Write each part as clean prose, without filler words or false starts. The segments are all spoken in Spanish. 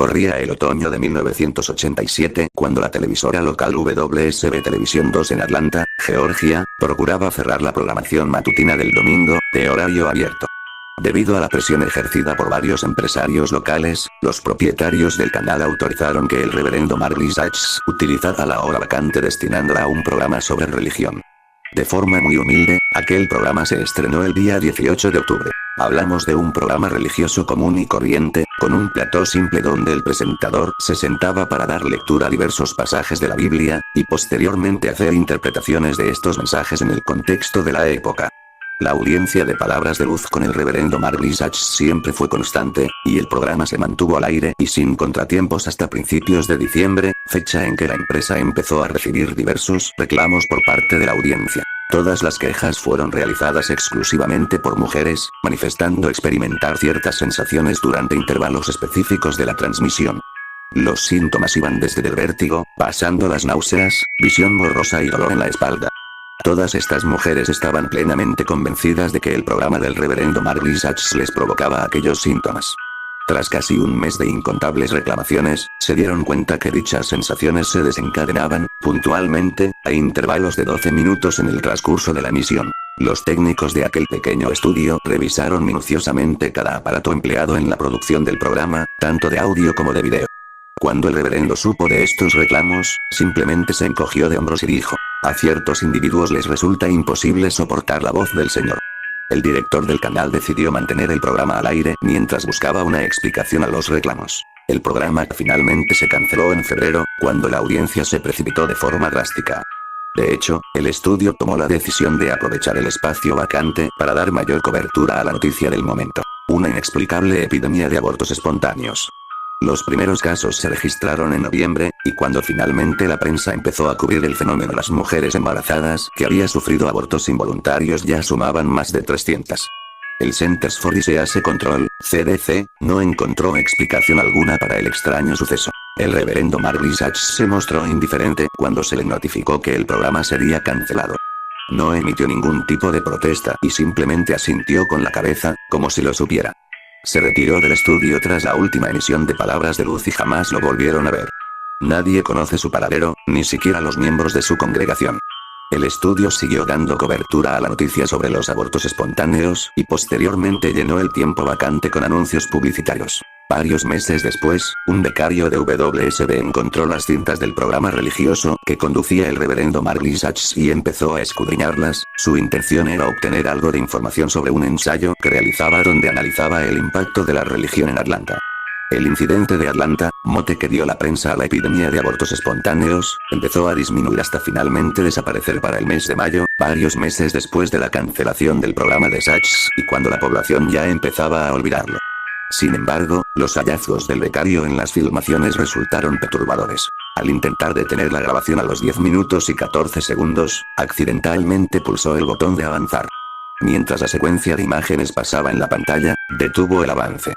Corría el otoño de 1987 cuando la televisora local WSB Televisión 2 en Atlanta, Georgia, procuraba cerrar la programación matutina del domingo, de horario abierto. Debido a la presión ejercida por varios empresarios locales, los propietarios del canal autorizaron que el reverendo Marley Sachs utilizara la hora vacante destinándola a un programa sobre religión. De forma muy humilde, aquel programa se estrenó el día 18 de octubre. Hablamos de un programa religioso común y corriente, con un plató simple donde el presentador se sentaba para dar lectura a diversos pasajes de la Biblia, y posteriormente hacer interpretaciones de estos mensajes en el contexto de la época. La audiencia de Palabras de Luz con el reverendo Marley Sachs siempre fue constante, y el programa se mantuvo al aire y sin contratiempos hasta principios de diciembre, fecha en que la empresa empezó a recibir diversos reclamos por parte de la audiencia. Todas las quejas fueron realizadas exclusivamente por mujeres, manifestando experimentar ciertas sensaciones durante intervalos específicos de la transmisión. Los síntomas iban desde el vértigo, pasando las náuseas, visión borrosa y dolor en la espalda. Todas estas mujeres estaban plenamente convencidas de que el programa del reverendo Marley Sachs les provocaba aquellos síntomas. Tras casi un mes de incontables reclamaciones, se dieron cuenta que dichas sensaciones se desencadenaban, puntualmente, a intervalos de 12 minutos en el transcurso de la emisión. Los técnicos de aquel pequeño estudio revisaron minuciosamente cada aparato empleado en la producción del programa, tanto de audio como de video. Cuando el reverendo supo de estos reclamos, simplemente se encogió de hombros y dijo: a ciertos individuos les resulta imposible soportar la voz del Señor. El director del canal decidió mantener el programa al aire mientras buscaba una explicación a los reclamos. El programa finalmente se canceló en febrero, cuando la audiencia se precipitó de forma drástica. De hecho, el estudio tomó la decisión de aprovechar el espacio vacante para dar mayor cobertura a la noticia del momento: una inexplicable epidemia de abortos espontáneos. Los primeros casos se registraron en noviembre, y cuando finalmente la prensa empezó a cubrir el fenómeno, las mujeres embarazadas que había sufrido abortos involuntarios ya sumaban más de 300. El Centers for Disease Control, CDC, no encontró explicación alguna para el extraño suceso. El reverendo Marley Sachs se mostró indiferente cuando se le notificó que el programa sería cancelado. No emitió ningún tipo de protesta y simplemente asintió con la cabeza, como si lo supiera. Se retiró del estudio tras la última emisión de Palabras de Luz y jamás lo volvieron a ver. Nadie conoce su paradero, ni siquiera los miembros de su congregación. El estudio siguió dando cobertura a la noticia sobre los abortos espontáneos, y posteriormente llenó el tiempo vacante con anuncios publicitarios. Varios meses después, un becario de WSB encontró las cintas del programa religioso que conducía el reverendo Marley Sachs y empezó a escudriñarlas. Su intención era obtener algo de información sobre un ensayo que realizaba donde analizaba el impacto de la religión en Atlanta. El incidente de Atlanta, mote que dio la prensa a la epidemia de abortos espontáneos, empezó a disminuir hasta finalmente desaparecer para el mes de mayo, varios meses después de la cancelación del programa de Sachs y cuando la población ya empezaba a olvidarlo. Sin embargo, los hallazgos del becario en las filmaciones resultaron perturbadores. Al intentar detener la grabación a los 10 minutos y 14 segundos, accidentalmente pulsó el botón de avanzar. Mientras la secuencia de imágenes pasaba en la pantalla, detuvo el avance.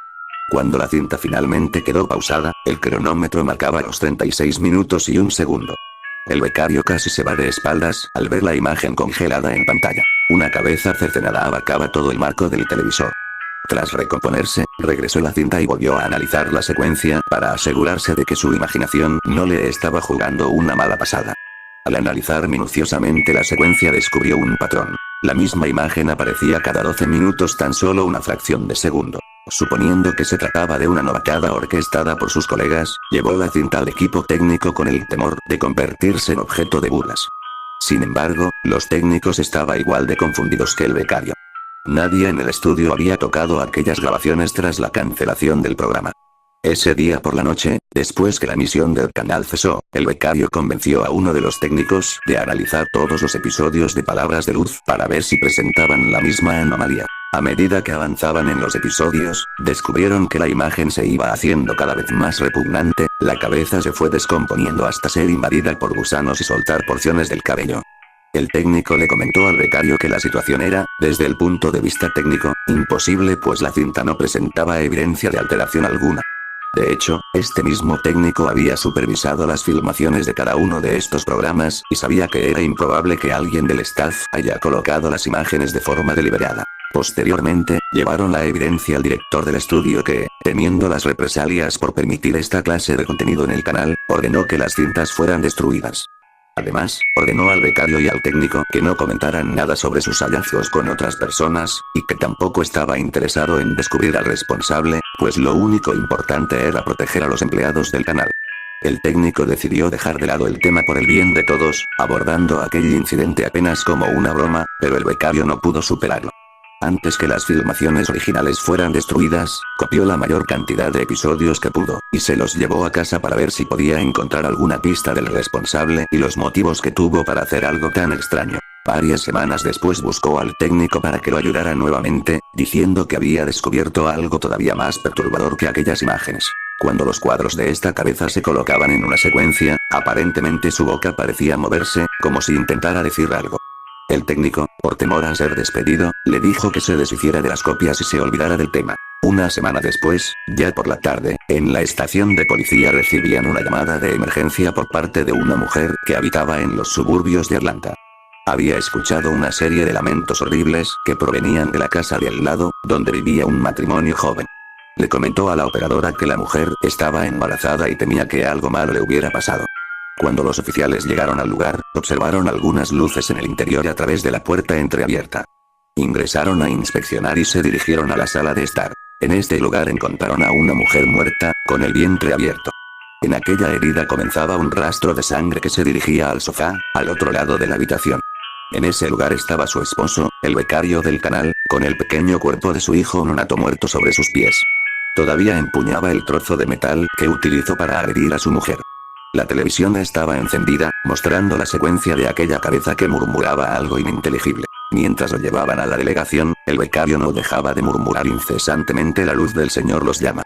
Cuando la cinta finalmente quedó pausada, el cronómetro marcaba los 36 minutos y 1 segundo. El becario casi se va de espaldas al ver la imagen congelada en pantalla. Una cabeza cercenada abarcaba todo el marco del televisor. Tras recomponerse, regresó la cinta y volvió a analizar la secuencia para asegurarse de que su imaginación no le estaba jugando una mala pasada. Al analizar minuciosamente la secuencia descubrió un patrón. La misma imagen aparecía cada 12 minutos, tan solo una fracción de segundo. Suponiendo que se trataba de una novatada orquestada por sus colegas, llevó la cinta al equipo técnico con el temor de convertirse en objeto de burlas. Sin embargo, los técnicos estaban igual de confundidos que el becario. Nadie en el estudio había tocado aquellas grabaciones tras la cancelación del programa. Ese día por la noche, después que la emisión del canal cesó, el becario convenció a uno de los técnicos de analizar todos los episodios de Palabras de Luz para ver si presentaban la misma anomalía. A medida que avanzaban en los episodios, descubrieron que la imagen se iba haciendo cada vez más repugnante, la cabeza se fue descomponiendo hasta ser invadida por gusanos y soltar porciones del cabello. El técnico le comentó al becario que la situación era, desde el punto de vista técnico, imposible, pues la cinta no presentaba evidencia de alteración alguna. De hecho, este mismo técnico había supervisado las filmaciones de cada uno de estos programas, y sabía que era improbable que alguien del staff haya colocado las imágenes de forma deliberada. Posteriormente, llevaron la evidencia al director del estudio que, temiendo las represalias por permitir esta clase de contenido en el canal, ordenó que las cintas fueran destruidas. Además, ordenó al becario y al técnico que no comentaran nada sobre sus hallazgos con otras personas, y que tampoco estaba interesado en descubrir al responsable, pues lo único importante era proteger a los empleados del canal. El técnico decidió dejar de lado el tema por el bien de todos, abordando aquel incidente apenas como una broma, pero el becario no pudo superarlo. Antes que las filmaciones originales fueran destruidas, copió la mayor cantidad de episodios que pudo, y se los llevó a casa para ver si podía encontrar alguna pista del responsable y los motivos que tuvo para hacer algo tan extraño. Varias semanas después buscó al técnico para que lo ayudara nuevamente, diciendo que había descubierto algo todavía más perturbador que aquellas imágenes. Cuando los cuadros de esta cabeza se colocaban en una secuencia, aparentemente su boca parecía moverse, como si intentara decir algo. El técnico, por temor a ser despedido, le dijo que se deshiciera de las copias y se olvidara del tema. Una semana después, ya por la tarde, en la estación de policía recibían una llamada de emergencia por parte de una mujer que habitaba en los suburbios de Atlanta. Había escuchado una serie de lamentos horribles que provenían de la casa de al lado, donde vivía un matrimonio joven. Le comentó a la operadora que la mujer estaba embarazada y temía que algo malo le hubiera pasado. Cuando los oficiales llegaron al lugar, observaron algunas luces en el interior a través de la puerta entreabierta. Ingresaron a inspeccionar y se dirigieron a la sala de estar. En este lugar encontraron a una mujer muerta, con el vientre abierto. En aquella herida comenzaba un rastro de sangre que se dirigía al sofá, al otro lado de la habitación. En ese lugar estaba su esposo, el becario del canal, con el pequeño cuerpo de su hijo nonato muerto sobre sus pies. Todavía empuñaba el trozo de metal que utilizó para agredir a su mujer. La televisión estaba encendida, mostrando la secuencia de aquella cabeza que murmuraba algo ininteligible. Mientras lo llevaban a la delegación, el becario no dejaba de murmurar incesantemente: la luz del Señor los llama.